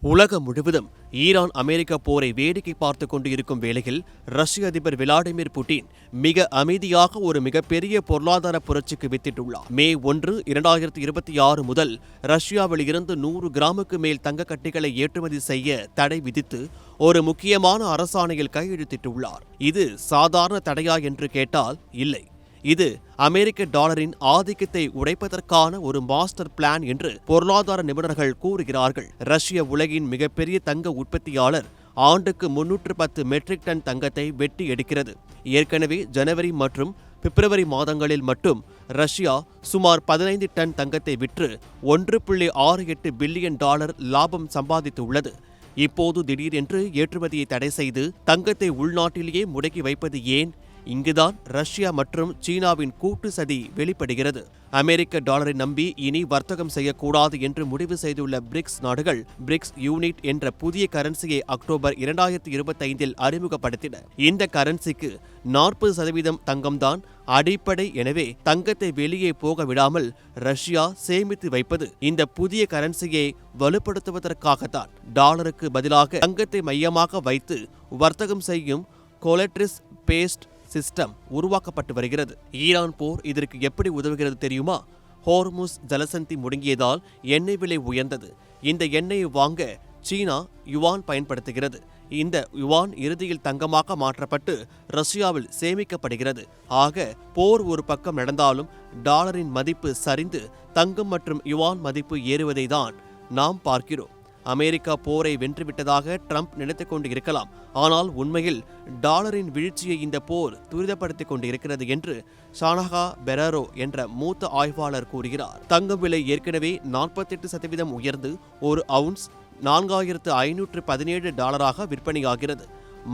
உலகம் முழுவதும் ஈரான் அமெரிக்க போரை வேடிக்கை பார்த்துக் கொண்டு இருக்கும் வேளையில் ரஷ்ய அதிபர் விளாடிமிர் புட்டின் மிக அமைதியாக ஒரு மிகப்பெரிய பொருளாதார புரட்சிக்கு வித்திட்டுள்ளார். மே 1, 2026 முதல் ரஷ்யாவில் இருந்து 100 கிராமுக்கு மேல் தங்க கட்டிகளை ஏற்றுமதி செய்ய தடை விதித்து ஒரு முக்கியமான அரசாணையில் கையெழுத்திட்டுள்ளார். இது சாதாரண தடையா என்று கேட்டால் இல்லை. இது அமெரிக்க டாலரின் ஆதிக்கத்தை உடைப்பதற்கான ஒரு மாஸ்டர் பிளான் என்று பொருளாதார நிபுணர்கள் கூறுகிறார்கள். ரஷ்ய உலகின் மிகப்பெரிய தங்க உற்பத்தியாளர் ஆண்டுக்கு 310 மெட்ரிக் டன் தங்கத்தை வெட்டி எடுக்கிறது. ஏற்கனவே ஜனவரி மற்றும் பிப்ரவரி மாதங்களில் மட்டும் ரஷ்யா சுமார் 15 டன் தங்கத்தை விற்று $1.68 பில்லியன் லாபம் சம்பாதித்துள்ளது. இப்போது திடீரென்று ஏற்றுமதியை தடை செய்து தங்கத்தை உள்நாட்டிலேயே முடக்கி வைப்பது ஏன்? இங்குதான் ரஷ்யா மற்றும் சீனாவின் கூட்டு சதி வெளிப்படுகிறது. அமெரிக்க டாலரை நம்பி இனி வர்த்தகம் செய்யக்கூடாது என்று முடிவு செய்துள்ள பிரிக்ஸ் நாடுகள் பிரிக்ஸ் யூனிட் என்ற புதிய கரன்சியை அக்டோபர் 2025 அறிமுகப்படுத்தின. இந்த கரன்சிக்கு 40% தங்கம்தான் அடிப்படை. எனவே தங்கத்தை வெளியே போக விடாமல் ரஷ்யா சேமித்து வைப்பது இந்த புதிய கரன்சியை வலுப்படுத்துவதற்காகத்தான். டாலருக்கு பதிலாக தங்கத்தை மையமாக வைத்து வர்த்தகம் செய்யும் கோலட்ரிஸ் பேஸ்ட் சிஸ்டம் உருவாக்கப்பட்டு வருகிறது. ஈரான் போர் இதற்கு எப்படி உதவுகிறது தெரியுமா? ஹோர்முஸ் ஜலசந்தி முடங்கியதால் எண்ணெய் விலை உயர்ந்தது. இந்த எண்ணெயை வாங்க சீனா யுவான் பயன்படுத்துகிறது. இந்த யுவான் இறுதியில் தங்கமாக மாற்றப்பட்டு ரஷ்யாவில் சேமிக்கப்படுகிறது. ஆக போர் ஒரு பக்கம் நடந்தாலும் டாலரின் மதிப்பு சரிந்து தங்கம் மற்றும் யுவான் மதிப்பு ஏறுவதை தான் நாம் பார்க்கிறோம். அமெரிக்கா போரை வென்றுவிட்டதாக ட்ரம்ப் நினைத்துக் கொண்டு இருக்கலாம். ஆனால் உண்மையில் டாலரின் வீழ்ச்சியை இந்த போர் துரிதப்படுத்திக் கொண்டு இருக்கிறது என்று ஷானஹா பெரரோ என்ற மூத்த ஆய்வாளர் கூறுகிறார். தங்கம் விலை ஏற்கனவே 48% உயர்ந்து ஒரு அவுன்ஸ் $4,517 விற்பனையாகிறது.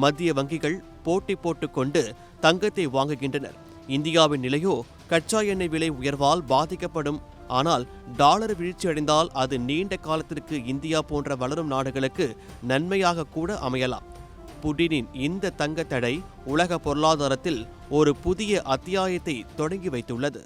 மத்திய வங்கிகள் போட்டி போட்டுக் கொண்டு தங்கத்தை வாங்குகின்றனர். இந்தியாவின் நிலையோ கச்சா எண்ணெய் விலை உயர்வால் பாதிக்கப்படும். ஆனால் டாலர் வீழ்ச்சியடைந்தால் அது நீண்ட காலத்திற்கு இந்தியா போன்ற வளரும் நாடுகளுக்கு நன்மையாக கூட அமையலாம். புடினின் இந்த தங்க தடை உலக பொருளாதாரத்தில் ஒரு புதிய அத்தியாயத்தை தொடங்கி வைத்துள்ளது.